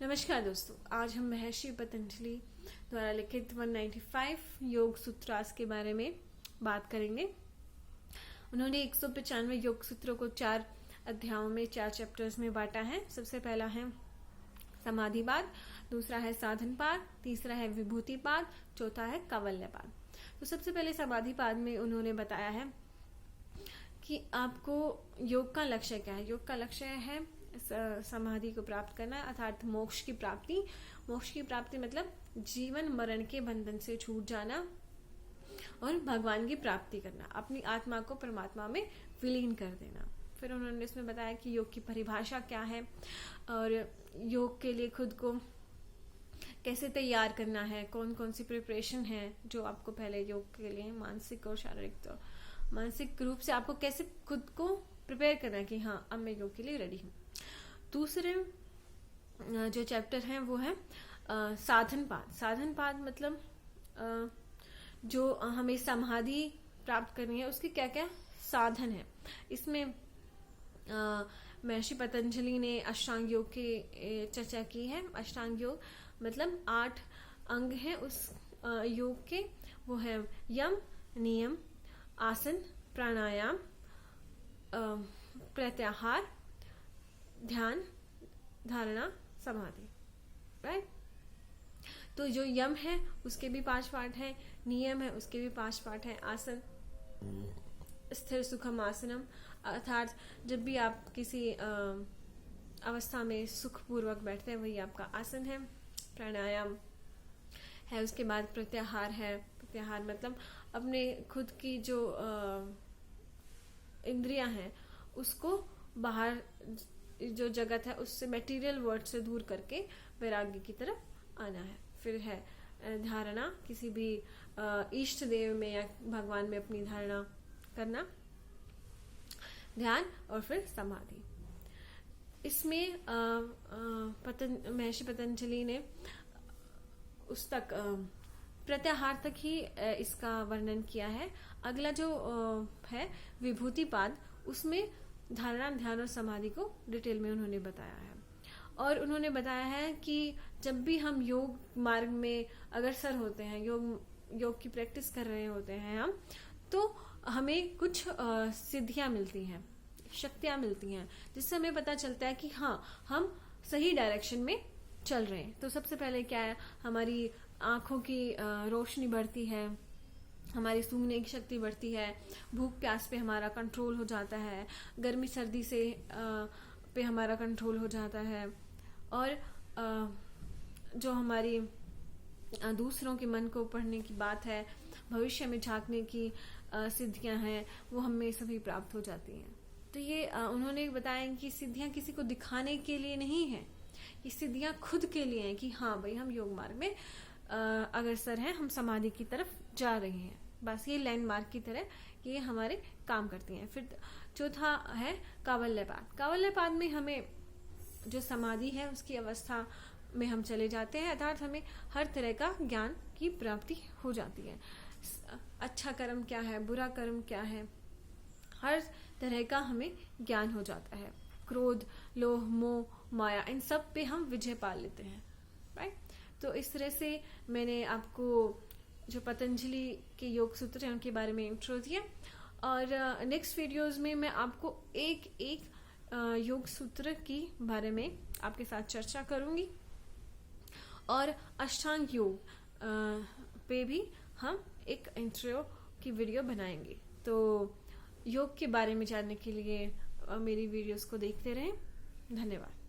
नमस्कार दोस्तों, आज हम महर्षि पतंजलि द्वारा लिखित 195 योग सूत्रास के बारे में बात करेंगे। उन्होंने 195 योग सूत्रों को 4 अध्यायों में 4 चैप्टर्स में बांटा है। सबसे पहला है समाधिपाद, दूसरा है साधनपाद, तीसरा है विभूतिपाद, चौथा है कावल्यपाद। तो सबसे पहले समाधिपाद में उन्होंने बताया है कि आपको योग का लक्ष्य क्या है। योग का लक्ष्य है समाधि को प्राप्त करना, अर्थात मोक्ष की प्राप्ति। मोक्ष की प्राप्ति मतलब जीवन मरण के बंधन से छूट जाना और भगवान की प्राप्ति करना, अपनी आत्मा को परमात्मा में विलीन कर देना। फिर उन्होंने इसमें बताया कि योग की परिभाषा क्या है और योग के लिए खुद को कैसे तैयार करना है, कौन कौन सी प्रिपरेशन है जो आपको पहले योग के लिए मानसिक और शारीरिक, तो मानसिक रूप से आपको कैसे खुद को प्रिपेयर करना है कि हाँ अब मैं योग के लिए रेडी हूँ। दूसरे जो चैप्टर है वो है साधनपाद। साधनपाद मतलब जो हमें समाधि प्राप्त करनी है उसके क्या क्या साधन है। इसमें महर्षि पतंजलि ने अष्टांग योग की चर्चा की है। अष्टांग योग मतलब 8 अंग हैं उस योग के। वो है यम, नियम, आसन, प्राणायाम, प्रत्याहार, ध्यान, धारणा, समाधि। राइट। तो जो यम है उसके भी 5 पार्ट है, नियम है उसके भी 5 पार्ट है, आसन स्थिर सुखम आसनम, अर्थात जब भी आप किसी अवस्था में सुखपूर्वक बैठते हैं वही आपका आसन है। प्राणायाम है, उसके बाद प्रत्याहार है। प्रत्याहार मतलब अपने खुद की जो इंद्रियां हैं उसको बाहर जो जगत है उससे, मटेरियल वर्ल्ड से दूर करके वैराग्य की तरफ आना है। फिर है धारणा, किसी भी इष्ट देव में या भगवान में अपनी धारणा करना, ध्यान, और फिर समाधि। इसमें महर्षि पतंजलि ने उस तक प्रत्याहार तक ही इसका वर्णन किया है। अगला जो है विभूतिपाद, उसमें धारणा, ध्यान और समाधि को डिटेल में उन्होंने बताया है। और उन्होंने बताया है कि जब भी हम योग मार्ग में अग्रसर होते हैं, योग की प्रैक्टिस कर रहे होते हैं हम, तो हमें कुछ सिद्धियां मिलती हैं, शक्तियां मिलती हैं, जिससे हमें पता चलता है कि हाँ हम सही डायरेक्शन में चल रहे हैं। तो सबसे पहले क्या है, हमारी आंखों की रोशनी बढ़ती है, हमारी सूंघने की शक्ति बढ़ती है, भूख प्यास पे हमारा कंट्रोल हो जाता है, गर्मी सर्दी से पे हमारा कंट्रोल हो जाता है, और जो हमारी दूसरों के मन को पढ़ने की बात है, भविष्य में झांकने की सिद्धियां हैं, वो हमें सभी प्राप्त हो जाती हैं। तो ये उन्होंने बताया कि सिद्धियां किसी को दिखाने के लिए नहीं है, ये सिद्धियां खुद के लिए हैं कि हाँ भाई हम योग मार्ग में अग्रसर हैं, हम समाधि की तरफ जा रहे हैं। बस ये लैंडमार्क की तरह कि ये हमारे काम करती हैं। फिर चौथा है कावल्यपाद। कावल्यपाद में हमें जो समाधि है उसकी अवस्था में हम चले जाते हैं, अर्थात हमें हर तरह का ज्ञान की प्राप्ति हो जाती है। अच्छा कर्म क्या है, बुरा कर्म क्या है, हर तरह का हमें ज्ञान हो जाता है। क्रोध, लोभ, मोह, माया, इन सब पे हम विजय पा लेते हैं। राइट। तो इस तरह से मैंने आपको जो पतंजलि के योग सूत्र हैं उनके बारे में इंट्रो दिया, और नेक्स्ट वीडियोस में मैं आपको एक एक योग सूत्र की बारे में आपके साथ चर्चा करूंगी, और अष्टांग योग पे भी हम एक इंट्रो की वीडियो बनाएंगे। तो योग के बारे में जानने के लिए मेरी वीडियोस को देखते रहें। धन्यवाद।